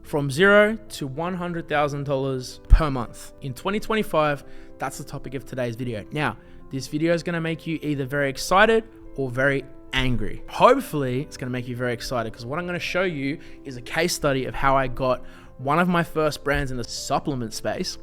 from $0 to $100,000 per month. In 2025, that's the topic of today's video. Now, this video is gonna make you either very excited or very angry. Hopefully, it's gonna make you very excited because what I'm gonna show you is a case study of how I got one of my first brands in the supplement space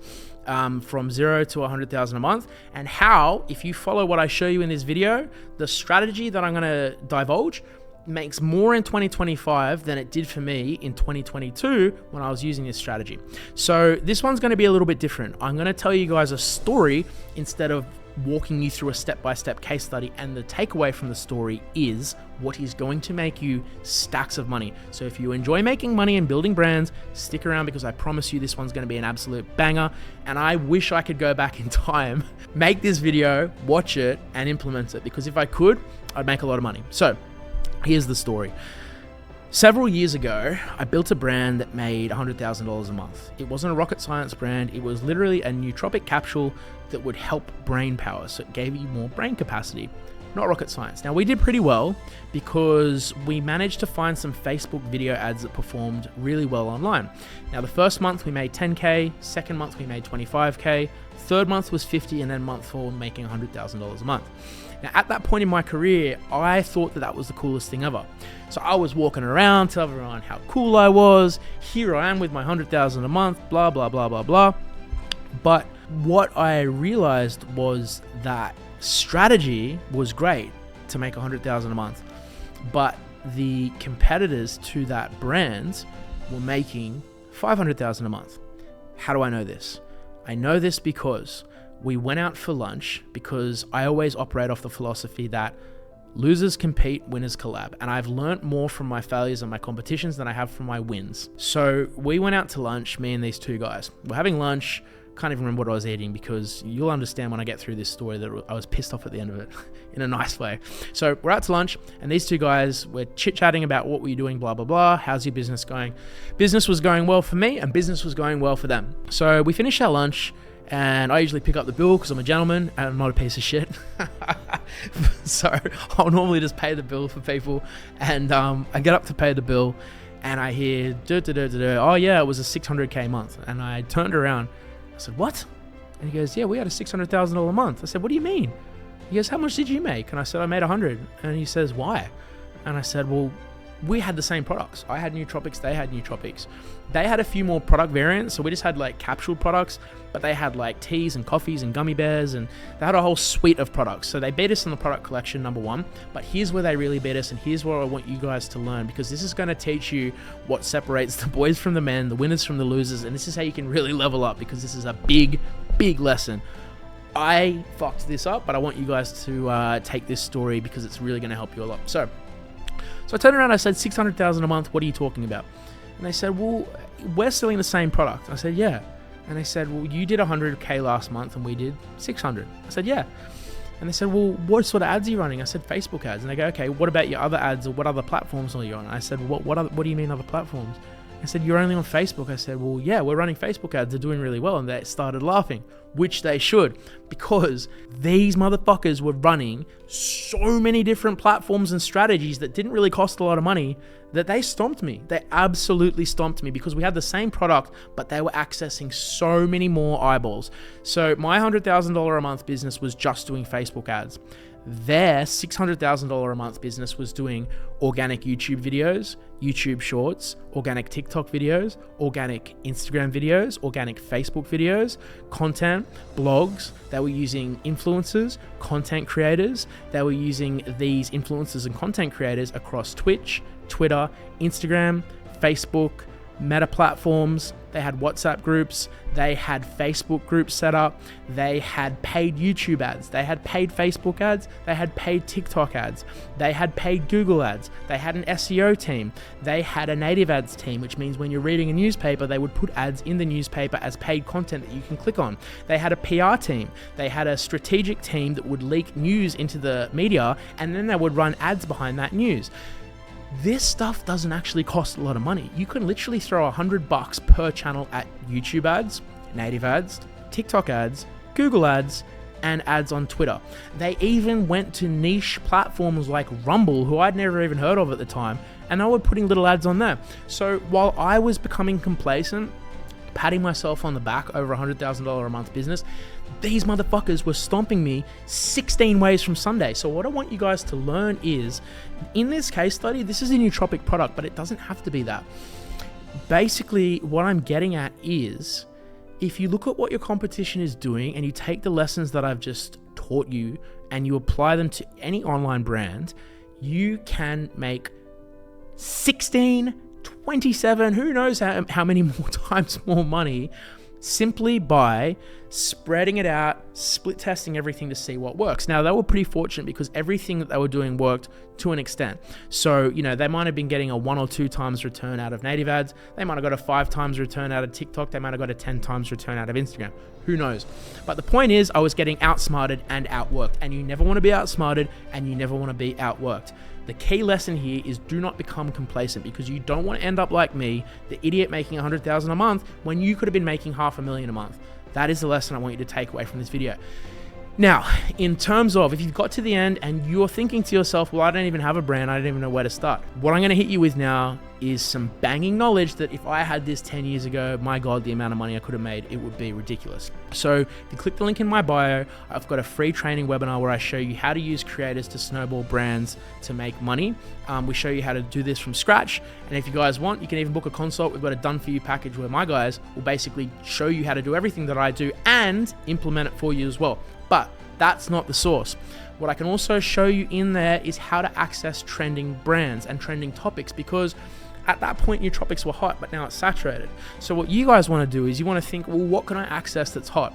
from $0 to $100,000 a month, and how, if you follow what I show you in this video, the strategy that I'm gonna divulge makes more in 2025 than it did for me in 2022 when I was using this strategy. So this one's going to be a little bit different. I'm going to tell you guys a story instead of walking you through a step-by-step case study, and the takeaway from the story is what is going to make you stacks of money. So if you enjoy making money and building brands, stick around because I promise you this one's going to be an absolute banger, and I wish I could go back in time, make this video, watch it, and implement it, because if I could, I'd make a lot of money. So here's the story. Several years ago, I built a brand that made $100,000 a month. It wasn't a rocket science brand. It was literally a nootropic capsule that would help brain power. So it gave you more brain capacity, not rocket science. Now, we did pretty well because we managed to find some Facebook video ads that performed really well online. Now, the first month we made 10K, second month we made 25K, third month was 50, and then month four making $100,000 a month. Now, at that point in my career, I thought that that was the coolest thing ever. So I was walking around, telling everyone how cool I was. Here I am with my $100,000 a month, blah, blah, blah, blah, blah. But what I realized was that strategy was great to make $100,000 a month, but the competitors to that brand were making $500,000 a month. How do I know this? I know this because we went out for lunch, because I always operate off the philosophy that losers compete, winners collab. And I've learned more from my failures and my competitions than I have from my wins. So we went out to lunch, me and these two guys. We're having lunch. Can't even remember what I was eating, because you'll understand when I get through this story that I was pissed off at the end of it in a nice way. So we're out to lunch, and these two guys were chit-chatting about what were you doing, blah, blah, blah. How's your business going? Business was going well for me, and business was going well for them. So we finished our lunch, and I usually pick up the bill because I'm a gentleman and I'm not a piece of shit. So I'll normally just pay the bill for people, and I get up to pay the bill, and I hear, oh yeah, it was a $600K month. And I turned around, I said, what? And he goes, yeah, we had a $600,000 a month. I said, what do you mean? He goes, how much did you make? And I said, I made 100. And he says, why? And I said, well, we had the same products. I had nootropics, they had nootropics. They had a few more product variants, so we just had like capsule products, but they had like teas and coffees and gummy bears, and they had a whole suite of products. So they beat us in the product collection, number one, but here's where they really beat us, and here's what I want you guys to learn, because this is gonna teach you what separates the boys from the men, the winners from the losers, and this is how you can really level up, because this is a big, big lesson. I fucked this up, but I want you guys to take this story because it's really gonna help you a lot. So I turned around, I said, $600,000 a month, what are you talking about? And they said, well, we're selling the same product. I said, yeah. And they said, well, you did 100K last month and we did 600. I said, yeah. And they said, well, what sort of ads are you running? I said, Facebook ads. And they go, okay, what about your other ads, or what other platforms are you on? I said, what do you mean other platforms? I said, you're only on Facebook. I said, well, yeah, we're running Facebook ads. They're doing really well. And they started laughing, which they should, because these motherfuckers were running so many different platforms and strategies that didn't really cost a lot of money that they stomped me. They absolutely stomped me, because we had the same product, but they were accessing so many more eyeballs. So my $100,000 a month business was just doing Facebook ads. Their $600,000 a month business was doing organic YouTube videos, YouTube shorts, organic TikTok videos, organic Instagram videos, organic Facebook videos, content, blogs. They were using influencers, content creators. They were using these influencers and content creators across Twitch, Twitter, Instagram, Facebook, Meta platforms. They had WhatsApp groups. They had Facebook groups set up. They had paid YouTube ads. They had paid Facebook ads. They had paid TikTok ads. They had paid Google ads. They had an SEO team. They had a native ads team, which means when you're reading a newspaper, they would put ads in the newspaper as paid content that you can click on. They had a PR team. They had a strategic team that would leak news into the media, and then they would run ads behind that news. This stuff doesn't actually cost a lot of money. You can literally throw $100 per channel at YouTube ads, native ads, TikTok ads, Google ads, and ads on Twitter. They even went to niche platforms like Rumble, who I'd never even heard of at the time, and they were putting little ads on there. So while I was becoming complacent, patting myself on the back over $100,000 a month business, these motherfuckers were stomping me 16 ways from Sunday. So what I want you guys to learn is, in this case study, this is a nootropic product, but it doesn't have to be that. Basically, what I'm getting at is, if you look at what your competition is doing and you take the lessons that I've just taught you and you apply them to any online brand, you can make 16, 27, who knows how many more times more money, simply by spreading it out, split testing everything to see what works. Now, they were pretty fortunate because everything that they were doing worked to an extent. So, they might have been getting a 1 or 2 times return out of native ads. They might have got a 5 times return out of TikTok. They might have got a 10 times return out of Instagram. Who knows? But the point is, I was getting outsmarted and outworked. And you never want to be outsmarted and you never want to be outworked. The key lesson here is, do not become complacent, because you don't want to end up like me, the idiot making $100,000 a month when you could have been making $500,000 a month. That is the lesson I want you to take away from this video. Now, in terms of, if you've got to the end and you're thinking to yourself, well, I don't even have a brand, I don't even know where to start. What I'm going to hit you with now is some banging knowledge that if I had this 10 years ago, my God, the amount of money I could have made, it would be ridiculous. So if you click the link in my bio, I've got a free training webinar where I show you how to use creators to snowball brands to make money. We show you how to do this from scratch. And if you guys want, you can even book a consult. We've got a done for you package where my guys will basically show you how to do everything that I do and implement it for you as well. But that's not the source. What I can also show you in there is how to access trending brands and trending topics, because at that point nootropics were hot, but now it's saturated. So what you guys want to do is you want to think, well, what can I access that's hot?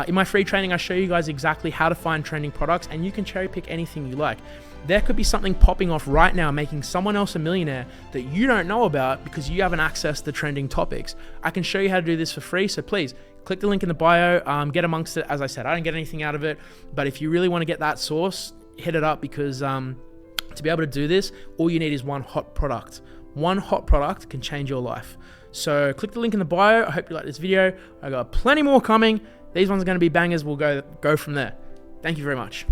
In my free training, I show you guys exactly how to find trending products, and you can cherry pick anything you like. There could be something popping off right now, making someone else a millionaire that you don't know about because you haven't accessed the trending topics. I can show you how to do this for free. So please click the link in the bio, get amongst it. As I said, I don't get anything out of it, but if you really want to get that source, hit it up, because to be able to do this, all you need is one hot product. One hot product can change your life. So click the link in the bio. I hope you like this video. I got plenty more coming. These ones are going to be bangers. We'll go from there. Thank you very much.